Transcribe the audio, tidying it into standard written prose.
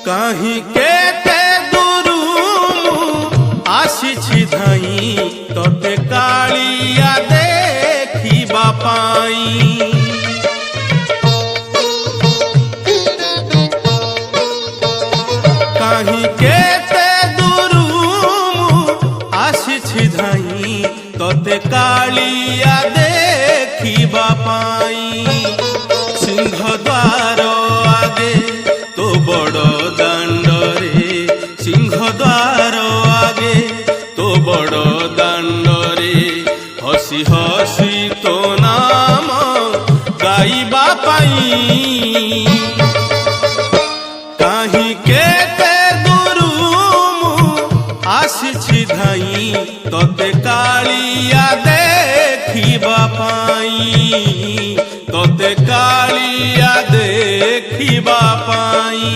कहीं केते दूरू आसी धाई तोते कालिया देखिबा पाई। कहीं केते दूरू आसी धाई तोते कालिया देखिबा पाई। सिंहद्वार आगे तो बड़ दांडरे, सिंहद्वार आगे तो बड़ दांडरे हसी हसी तो नाम गाइबा पाई। कहीं केते दूरू आसी धाई तोते कालिया देखिबा पाई, तोते कालिया देखिबा पाई।